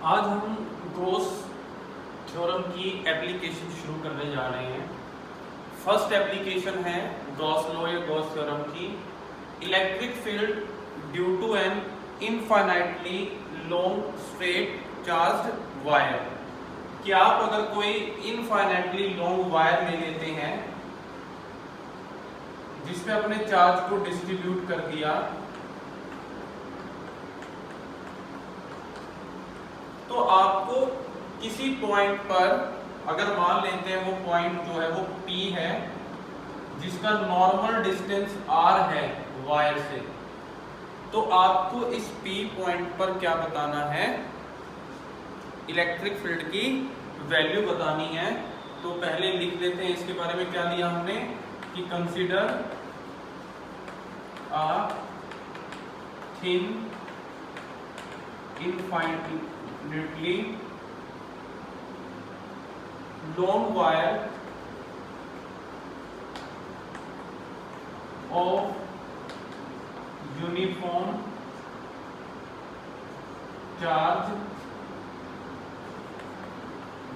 आज हम Gauss theorem की एप्लीकेशन शुरू करने जा रहे हैं। फर्स्ट एप्लीकेशन है गॉस लॉ या गॉस थ्योरम की। Electric field due to an infinitely long straight charged wire. कि आप अगर कोई इनफाइनाइटली लॉन्ग वायर ले लेते हैं जिसमें अपने चार्ज को डिस्ट्रीब्यूट कर दिया, तो आपको किसी पॉइंट पर, अगर मान लेते हैं वो पॉइंट जो है वो P है जिसका नॉर्मल डिस्टेंस R है वायर से, तो आपको इस P पॉइंट पर क्या बताना है, इलेक्ट्रिक फील्ड की वैल्यू बतानी है। तो पहले लिख लेते हैं इसके बारे में क्या लिया हमने कि consider a thin infinitely long wire of uniform charge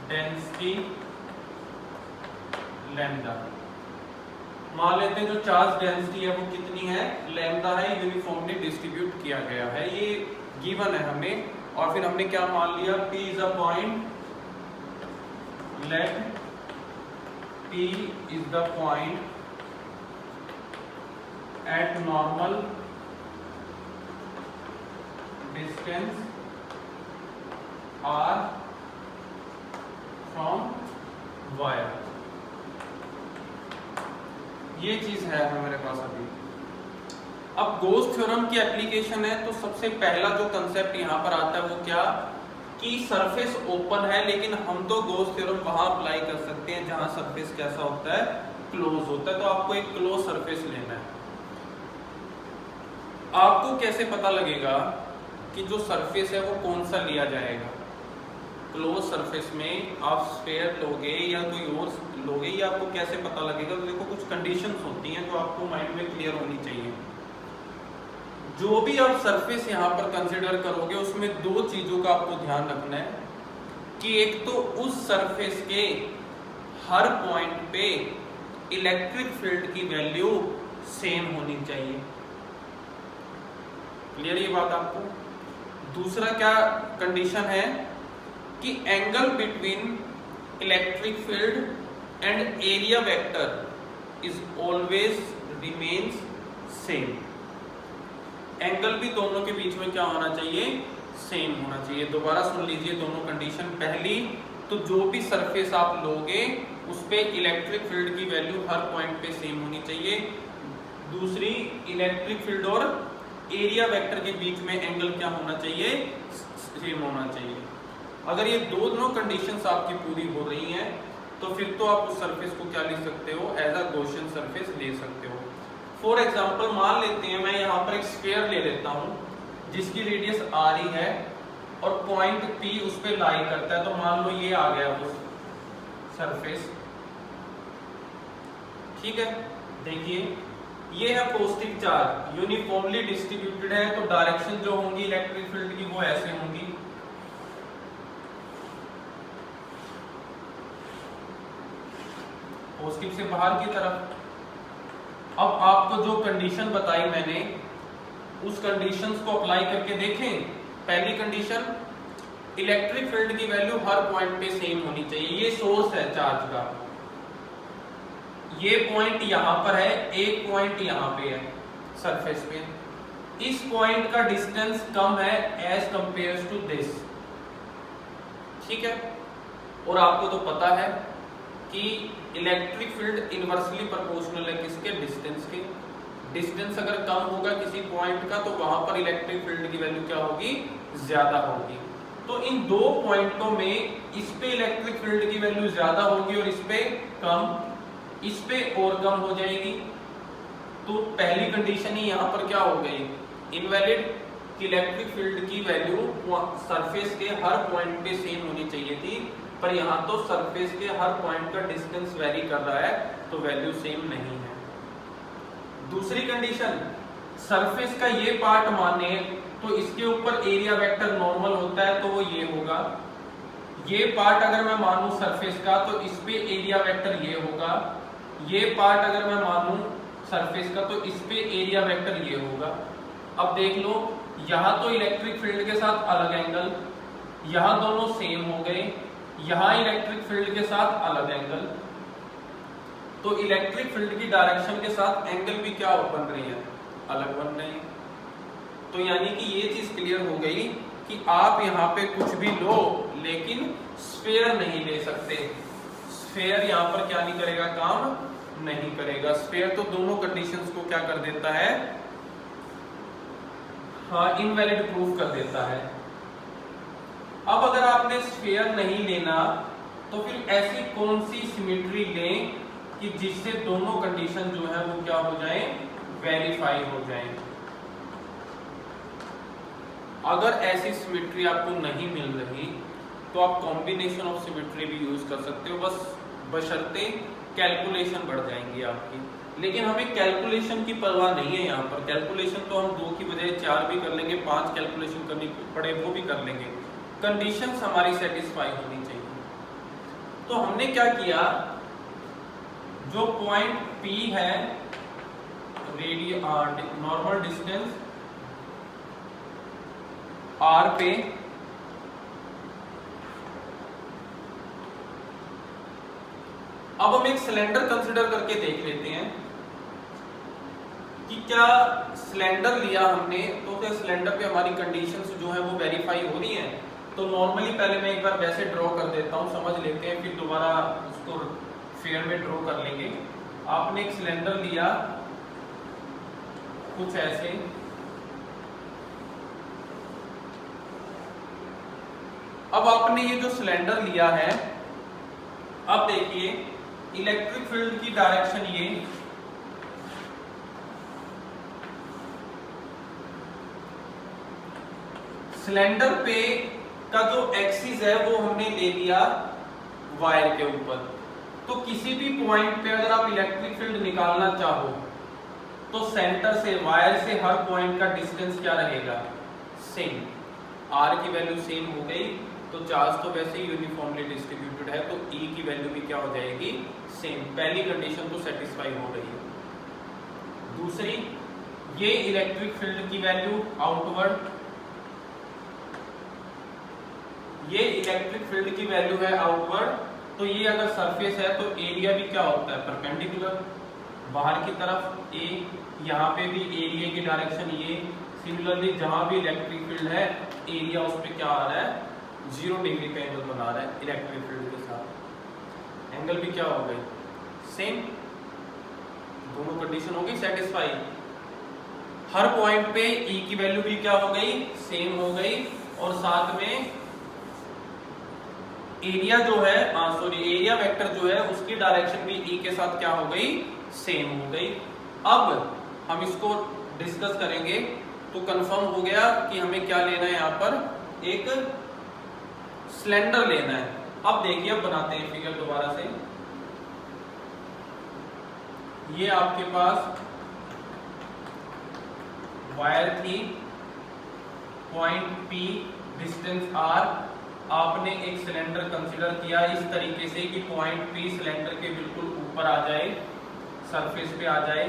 density lambda। मान लेते हैं जो चार्ज डेंसिटी है वो कितनी है, लैम्डा है, यूनिफॉर्मली डिस्ट्रीब्यूट किया गया है, ये गिवन है हमें। और फिर हमने क्या मान लिया, P is a point, let P is the point at normal distance R from wire. ये चीज है हमारे पास अभी। अब गॉस थ्योरम की एप्लीकेशन है तो सबसे पहला जो कंसेप्ट यहाँ पर आता है वो क्या, कि सरफेस ओपन है, लेकिन हम तो गॉस थ्योरम वहां अप्लाई कर सकते हैं जहां सरफेस कैसा होता है, क्लोज होता है। तो आपको एक क्लोज सरफेस लेना है। आपको कैसे पता लगेगा कि जो सरफेस है वो कौन सा लिया जाएगा। क्लोज सरफेस में आप स्फीयर लोगे या कोई और लोगे, ये आपको कैसे पता लगेगा। तो देखो कुछ कंडीशंस होती हैं जो आपको माइंड में क्लियर होनी चाहिए। जो भी आप सरफेस यहाँ पर कंसिडर करोगे उसमें दो चीजों का आपको ध्यान रखना है कि एक तो उस सरफेस के हर पॉइंट पे इलेक्ट्रिक फील्ड की वैल्यू सेम होनी चाहिए। क्लियर ये बात आपको। दूसरा क्या कंडीशन है कि angle between electric field and area vector is always remains same. Angle भी दोनों के बीच में क्या होना चाहिए, सेम होना चाहिए। दोबारा सुन लीजिए दोनों कंडीशन। पहली तो जो भी सरफेस आप लोगे उस पे इलेक्ट्रिक फील्ड की वैल्यू हर पॉइंट पे सेम होनी चाहिए। दूसरी, इलेक्ट्रिक फील्ड और एरिया वेक्टर के बीच में एंगल क्या होना चाहिए, सेम होना चाहिए। अगर ये दोनों कंडीशंस आपकी पूरी हो रही हैं तो फिर तो आप उस सरफेस को क्या ले सकते हो, एज अ गॉसियन सरफेस ले सकते हो। फॉर एग्जाम्पल मान लेते हैं मैं यहाँ पर एक स्फीयर ले लेता हूँ जिसकी रेडियस R ही है और पॉइंट P उस पे लाई करता है। तो मान लो ये आ गया वो सरफेस, ठीक है। देखिए ये है पॉजिटिव चार्ज, यूनिफॉर्मली डिस्ट्रीब्यूटेड है, तो डायरेक्शन जो होंगी इलेक्ट्रिक फील्ड की वो ऐसे होंगी। पॉजिटिव से बाहर की तरफ। अब आपको जो कंडीशन बताई मैंने उस कंडीशंस को अप्लाई करके देखें। पहली कंडीशन, इलेक्ट्रिक फील्ड की वैल्यू हर पॉइंट पे सेम होनी चाहिए। ये सोर्स है चार्ज का, ये पॉइंट यहां पर है, एक पॉइंट यहां पे है सरफेस पे। इस पॉइंट का डिस्टेंस कम है एज कंपेयर टू दिस, ठीक है। और आपको तो पता है कि इलेक्ट्रिक फील्ड इनवर्सली प्रोपोर्शनल है किसके, डिस्टेंस के। डिस्टेंस अगर कम होगा किसी पॉइंट का तो वहां पर इलेक्ट्रिक फील्ड की वैल्यू क्या होगी, ज्यादा होगी। तो इन दो पॉइंटों में इस पे इलेक्ट्रिक फील्ड की वैल्यू ज्यादा होगी और इस पे कम, इस पे और कम हो जाएगी। तो पहली कंडीशन ही यहाँ पर क्या हो गई, इनवैलिड। कि इलेक्ट्रिक फील्ड की वैल्यू सरफेस के हर पॉइंट पे सेम होनी चाहिए थी, पर यहाँ तो सरफेस के हर पॉइंट का डिस्टेंस वेरी कर रहा है तो वैल्यू सेम नहीं है। दूसरी कंडीशन, सरफेस का ये पार्ट माने तो इसके ऊपर एरिया वेक्टर नॉर्मल होता है तो वो ये होगा। ये पार्ट अगर मैं मानूं सरफेस का तो इस पे एरिया वेक्टर ये होगा। ये पार्ट अगर मैं मानूं सरफेस का तो इस पे एरिया वेक्टर ये होगा। अब देख लो, यहां तो इलेक्ट्रिक फील्ड के साथ अलग एंगल, यहां दोनों सेम हो गए, यहां इलेक्ट्रिक फील्ड के साथ अलग एंगल, तो इलेक्ट्रिक फील्ड की डायरेक्शन के साथ एंगल भी क्या बन रही है, अलग बन रही है। तो यानी कि ये चीज क्लियर हो गई कि आप यहाँ पे कुछ भी लो लेकिन स्फेयर नहीं ले सकते। स्फेयर यहाँ पर क्या नहीं करेगा, काम नहीं करेगा। स्फेयर तो दोनों कंडीशंस को क्या कर देता है, हाँ, इनवैलिड प्रूफ कर देता है। अब अगर आपने स्फेयर नहीं लेना तो फिर ऐसी कौन सी सिमेट्री लें कि जिससे दोनों कंडीशन जो है वो क्या हो जाए, वेरीफाई हो जाए। अगर ऐसी सिमेट्री आपको नहीं मिल रही तो आप कॉम्बिनेशन ऑफ सिमेट्री भी यूज कर सकते हो, बस बशर्ते कैलकुलेशन बढ़ जाएंगी आपकी। लेकिन हमें कैलकुलेशन की परवाह नहीं है। यहाँ पर कैलकुलेशन तो हम 2 की बजाय 4 भी कर लेंगे, 5 कैलकुलेशन करनी पड़े वो भी कर लेंगे, कंडीशंस हमारी सेटिस्फाई होनी चाहिए। तो हमने क्या किया, जो पॉइंट P है नॉर्मल डिस्टेंस R पे, अब हम एक सिलेंडर कंसीडर करके देख लेते हैं कि क्या सिलेंडर लिया हमने तो क्या सिलेंडर पे हमारी कंडीशंस जो है वो वेरीफाई हो रही हैं। तो नॉर्मली पहले मैं एक बार वैसे ड्रॉ कर देता हूं, समझ लेते हैं, फिर दोबारा उसको फेयर में ड्रॉ कर लेंगे। आपने एक सिलेंडर लिया कुछ ऐसे, अब आपने ये जो सिलेंडर लिया है, अब देखिए इलेक्ट्रिक फील्ड की डायरेक्शन ये, सिलेंडर पे का जो एक्सिस है वो हमने ले लिया वायर के ऊपर। तो किसी भी पॉइंट पे अगर आप इलेक्ट्रिक फील्ड निकालना चाहो तो सेंटर से, वायर से हर पॉइंट का डिस्टेंस क्या रहेगा, सेम। आर की वैल्यू सेम हो गई तो चार्ज तो वैसे ही यूनिफॉर्मली डिस्ट्रीब्यूटेड है तो ई की वैल्यू भी क्या हो जाएगी, सेम। पहली कंडीशन तो सेटिस्फाई हो गई है। दूसरी, ये इलेक्ट्रिक फील्ड की वैल्यू आउटवर्ड, ये इलेक्ट्रिक फील्ड की वैल्यू है आउटवर्ड, तो ये अगर सरफेस है तो एरिया भी क्या होता है, परपेंडिकुलर बाहर की तरफ। ए यहाँ पे भी एरिया की डायरेक्शन ये, सिमिलरली जहां भी इलेक्ट्रिक फील्ड है एरिया उस पे क्या आ रहा है, 0 डिग्री का एंगल बना रहा है इलेक्ट्रिक फील्ड के साथ। एंगल भी क्या हो गई, सेम। दोनों कंडीशन हो गई सेटिस्फाई। हर पॉइंट पे ई की वैल्यू भी क्या हो गई, सेम हो गई, और साथ में एरिया जो है, एरिया वेक्टर जो है उसकी डायरेक्शन भी ई के साथ क्या हो गई, सेम हो गई। अब हम इसको डिस्कस करेंगे तो कंफर्म हो गया कि हमें क्या लेना है, यहाँ पर एक सिलेंडर लेना है। अब देखिए, अब बनाते हैं फिगर दोबारा से। ये आपके पास वायर थी, पॉइंट P, डिस्टेंस R, आपने एक सिलेंडर कंसीडर किया इस तरीके से कि पॉइंट P सिलेंडर के बिल्कुल ऊपर आ जाए, सरफेस पे आ जाए।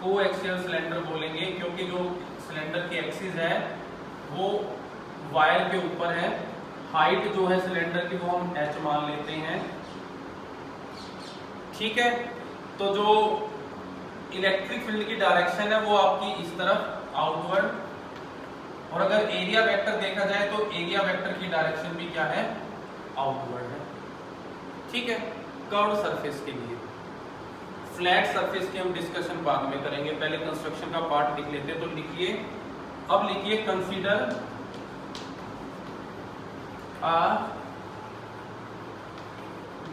कोएक्सियल सिलेंडर बोलेंगे क्योंकि जो सिलेंडर की एक्सिस है वो वायर के ऊपर है। हाइट जो है सिलेंडर की वो हम h मान लेते हैं, ठीक है। तो जो इलेक्ट्रिक फील्ड की डायरेक्शन है वो आपकी इस तरफ आउटवर्ड, और अगर एरिया वेक्टर देखा जाए तो एरिया वेक्टर की डायरेक्शन भी क्या है, आउटवर्ड है, ठीक है। कर्व्ड सरफेस के लिए, फ्लैट सरफेस की हम डिस्कशन बाद में करेंगे, पहले कंस्ट्रक्शन का पार्ट लिख लेते हैं। तो लिखिए, अब लिखिए consider a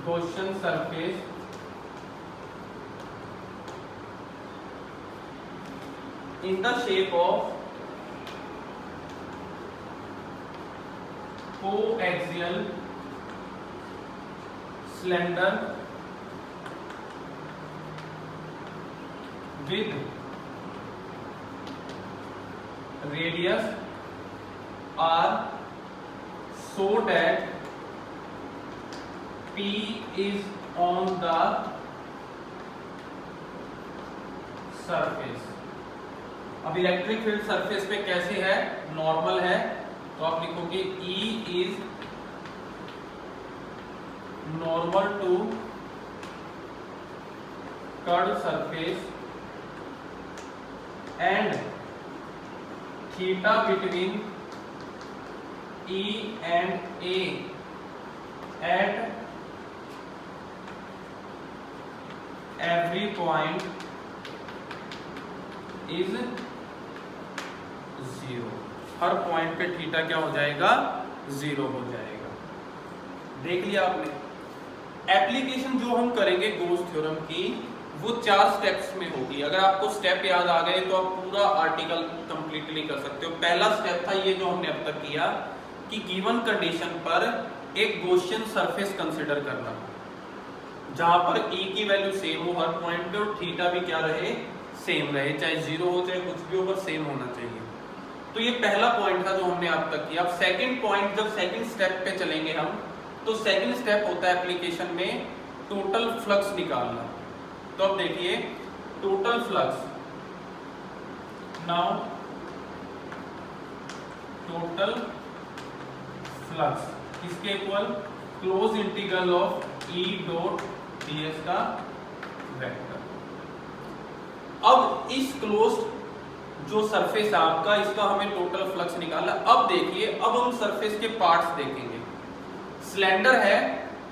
Gaussian surface in the shape of coaxial cylinder with radius r so that P is on the surface। अब इलेक्ट्रिक फील्ड सरफेस पे कैसे है, नॉर्मल है, तो आप लिखोगे E is normal to curved surface and theta between E and A at every point is 0। Her point पे theta क्या हो जाएगा, 0 हो जाएगा। देख लिया आपने। एप्लीकेशन जो हम करेंगे गोस थ्योरम की वो 4 स्टेप्स में होगी। अगर आपको स्टेप याद आ गए तो आप पूरा आर्टिकल कंप्लीटली कर सकते हो। पहला स्टेप था ये जो हमने अब तक किया कि गिवन कंडीशन पर एक गॉसियन सरफेस कंसिडर करना जहां पर E की वैल्यू सेम हो हर पॉइंट पे और थीटा भी क्या रहे, सेम रहे, चाहे 0 हो चाहे कुछ भी हो, बस सेम होना चाहिए। तो ये पहला पॉइंट था जो हमने अब तक किया। अब सेकंड पॉइंट, जब सेकंड स्टेप पे चलेंगे हम, तो सेकंड स्टेप होता है एप्लीकेशन में टोटल फ्लक्स निकालना। तो अब देखिए total flux, now total flux किसके equal, close integral of E dot ds का वेक्टर। अब इस क्लोज जो सरफेस है आपका, इसका हमें टोटल फ्लक्स निकालना। अब देखिए, अब हम सरफेस के पार्ट्स देखेंगे। सिलेंडर है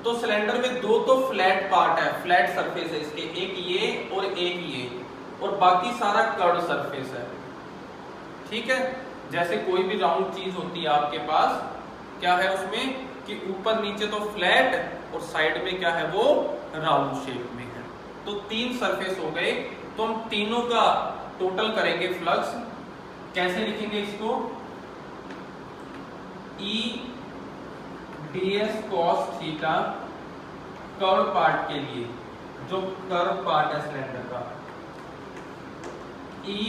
तो सिलेंडर में 2 तो फ्लैट पार्ट है, फ्लैट सरफेस है इसके, एक ये और एक ये, और बाकी सारा कर्व सरफेस है। ठीक है, जैसे कोई भी राउंड चीज होती है आपके पास, क्या है उसमें कि ऊपर नीचे तो फ्लैट और साइड में क्या है वो राउंड शेप में है। तो 3 सरफेस हो गए। तो हम तीनों का टोटल करेंगे फ्लक्स। कैसे लिखेंगे इसको, E ds cos theta curve part के लिए, जो कर्व पार्ट है सिलेंडर का, E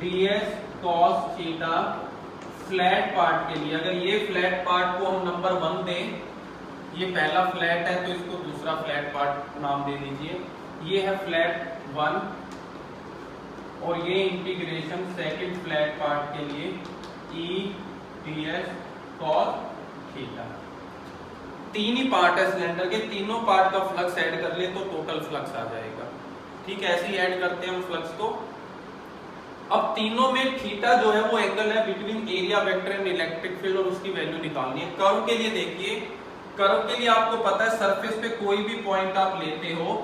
ds cos theta flat part के लिए। अगर ये फ्लैट पार्ट को हम नंबर 1 दें, ये पहला फ्लैट है तो इसको दूसरा फ्लैट पार्ट नाम दे दीजिए। ये है फ्लैट 1 और ये इंटीग्रेशन सेकंड फ्लैट पार्ट के लिए E ds cos थीटा। 3 ही पार्ट है सिलेंडर के, तीनों पार्ट का फ्लक्स ऐड कर ले तो टोटल फ्लक्स आ जाएगा। ठीक है, ऐसे ही ऐड करते हैं हम फ्लक्स को। अब तीनों में थीटा जो है वो एंगल है between area vector and electric field, और उसकी वैल्यू निकालनी है। कर्व के लिए देखिए, कर्व के लिए आपको पता है सरफेस पे कोई भी पॉइंट आप लेते हो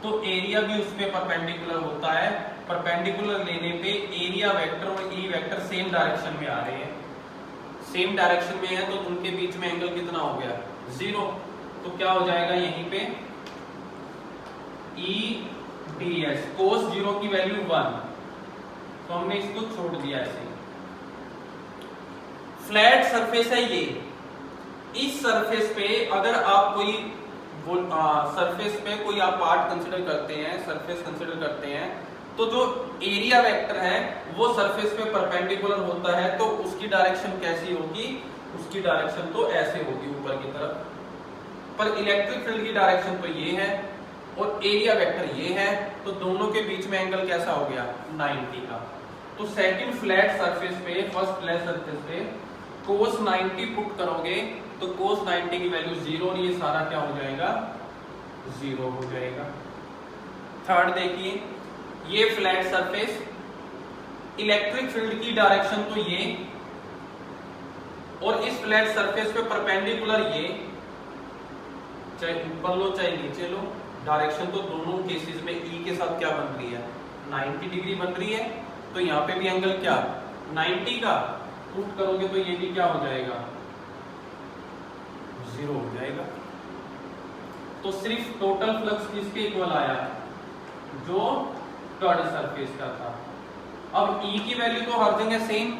तो एरिया भी उस पे परपेंडिकुलर होता है। परपेंडिकुलर लेने पे एरिया वेक्टर और ई वेक्टर सेम डायरेक्शन में आ रहे हैं, सेम डायरेक्शन में है, तो उनके बीच में एंगल कितना हो गया, 0। तो क्या हो जाएगा यहीं पे E ds cos 0 की वैल्यू 1, तो हमने इसको छोड़ दिया ऐसे। फ्लैट सरफेस है ये। इस सरफेस पे अगर आप कोई सरफेस पे कोई आप पार्ट कंसीडर करते हैं, सरफेस कंसीडर करते हैं, तो जो एरिया वेक्टर है वो सरफेस पे परपेंडिकुलर होता है, तो उसकी डायरेक्शन कैसी होगी, उसकी डायरेक्शन तो ऐसे होगी ऊपर की तरफ। पर इलेक्ट्रिक फील्ड की डायरेक्शन तो ये है और एरिया वेक्टर ये है, तो दोनों के बीच में एंगल कैसा हो गया, 90 का। तो सेकंड फ्लैट सरफेस पे, फर्स्ट फ्लैट सरफेस पे cos 90 पुट करोगे तो cos 90 की वैल्यू 0 और ये सारा क्या हो जाएगा, 0 हो जाएगा। थर्ड देखिए, ये फ्लैट सरफेस, इलेक्ट्रिक फील्ड की डायरेक्शन तो ये, और इस फ्लैट सरफेस पे परपेंडिकुलर ये, चाहे ऊपर लो चाहे नीचे लो, डायरेक्शन तो दोनों केसेस में E के साथ क्या बन रही है, 90 डिग्री बन रही है। तो यहाँ पे भी एंगल क्या, 90 का, पुट करोगे तो ये भी क्या हो जाएगा, 0 हो जाएगा। तो सिर्फ टोटल फ्लक्स किसके इक्वल आया, जो कर्व सरफेस का था। अब E की वैल्यू तो हर जगह सेम,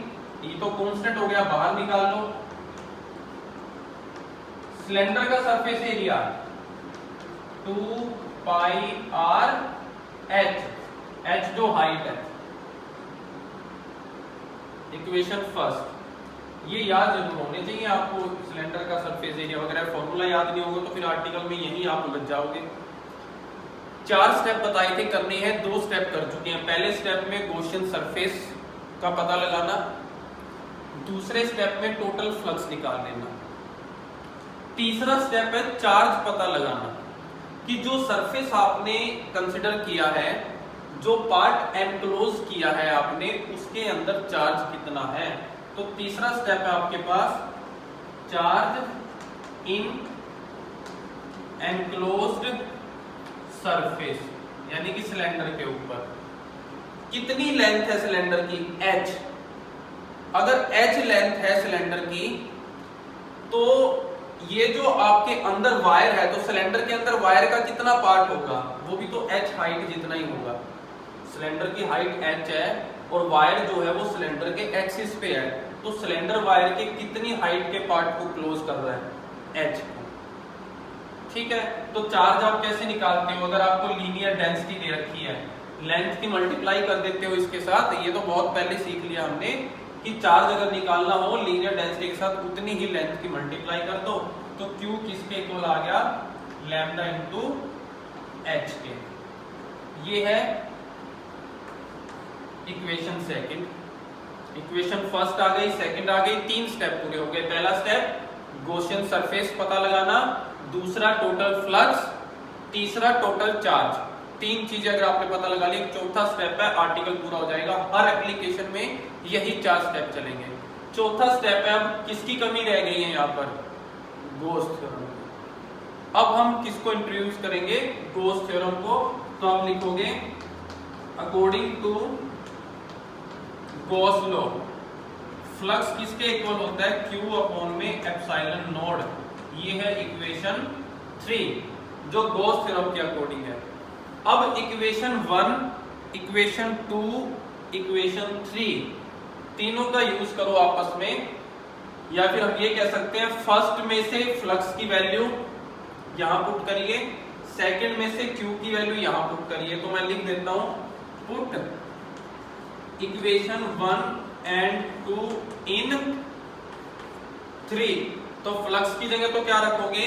E तो कांस्टेंट हो गया, बाहर निकाल लो। सिलेंडर का सरफेस एरिया 2 पाई r h, h जो हाइट है, इक्वेशन फर्स्ट, ये याद जरूर होने चाहिए आपको, सिलेंडर का सरफेस एरिया वगैरह फॉर्मूला याद नहीं होगा तो फिर आर्टिकल में यही आप उलझ जाओगे। 4 स्टेप बताए थे करने हैं, 2 स्टेप कर चुके हैं। पहले स्टेप में गॉसियन सरफेस का पता लगाना, दूसरे स्टेप में टोटल फ्लक्स निकाल लेना, तीसरा स्टेप है चार्ज पता लगाना कि जो सरफेस आपने कंसिडर किया है, जो पार्ट एनक्लोज किया है आपने, उसके अंदर चार्ज कितना है। तो तीसरा स्टेप है आपके पास चार्ज इन एनक्लोज्ड सरफेस, यानी कि सिलेंडर के ऊपर कितनी लेंथ है सिलेंडर की, h। अगर h लेंथ है सिलेंडर की तो ये जो आपके अंदर वायर है, तो सिलेंडर के अंदर वायर का कितना पार्ट होगा, वो भी तो h हाइट जितना ही होगा। सिलेंडर की हाइट h है और वायर जो है वो सिलेंडर के एक्सिस पे है, तो सिलेंडर वायर के कितनी हाइट के पार्ट को क्लोज कर रहा है, h। ठीक है, तो चार्ज आप कैसे निकालते हो, अगर आपको लीनियर डेंसिटी दे रखी है, लेंथ की मल्टीप्लाई कर देते हो इसके साथ। ये तो बहुत पहले सीख लिया हमने कि चार्ज अगर निकालना हो लीनियर डेंसिटी के साथ उतनी ही लेंथ की मल्टीप्लाई कर दो, तो Q किसके इक्वल आ गया, लैम्डा इंटू एच के। ये है इक्वेशन सेकंड। इक्वेशन फर्स्ट आ गई, सेकंड आ गई, 3 स्टेप पूरे हो गए। पहला स्टेप गॉसियन सरफेस पता लगाना, दूसरा टोटल फ्लक्स, तीसरा टोटल चार्ज। 3 चीजें अगर आपने पता लगा ली, चौथा स्टेप है, आर्टिकल पूरा हो जाएगा। हर एप्लीकेशन में यही 4 स्टेप चलेंगे। चौथा स्टेप है, अब किसकी कमी रह गई है यहाँ पर, गॉस थ्योरम। अब हम किसको इंट्रोड्यूस करेंगे, गॉस थ्योरम को। तो आप लिखोगे according to Gauss law flux किसके इक्वल होता है, Q अपॉन में एप्सिलॉन नोड। ये है इक्वेशन 3 जो गॉस थ्योरम के अकॉर्डिंग है। अब इक्वेशन 1, इक्वेशन 2, इक्वेशन 3 तीनों का यूज करो आपस में, या फिर हम ये कह सकते हैं फर्स्ट में से फ्लक्स की वैल्यू यहां पुट करिए, सेकंड में से Q की वैल्यू यहां पुट करिए। तो मैं लिख देता हूं पुट इक्वेशन 1 एंड 2 इन 3। तो फ्लक्स की जगह तो क्या रखोगे,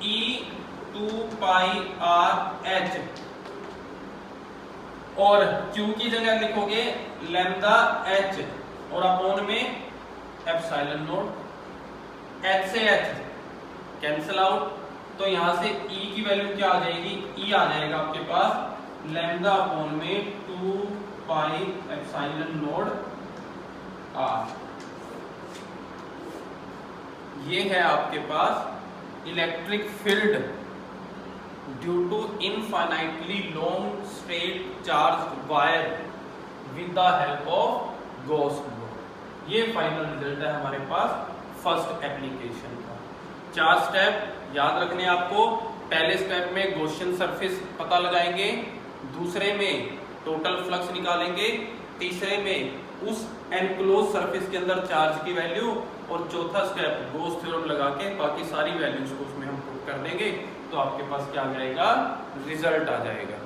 E2 पाई R H, और Q की जगह लिखोगे लैम्डा H, और अपॉन में एप्सिलॉन नोट। H से H कैंसिल आउट, तो यहां से E की वैल्यू क्या आ जाएगी, E आ जाएगा आपके पास लैम्डा अपॉन में 2 पाई एप्सिलॉन नोट R। ये है आपके पास electric field due to infinitely long straight charge wire with the help of Gauss law. ये फाइनल रिजल्ट है हमारे पास फर्स्ट एप्लीकेशन का। 4 स्टेप याद रखने आपको। पहले स्टेप में गॉसियन सरफेस पता लगाएंगे, दूसरे में टोटल फ्लक्स निकालेंगे, तीसरे में उस एनक्लोज सरफेस के अंदर चार्ज की वैल्यू, और चौथा स्टेप गॉस थ्योरम लगा के बाकी सारी वैल्यूज को उसमें हम पुट कर देंगे, तो आपके पास क्या आ जाएगा, रिजल्ट आ जाएगा।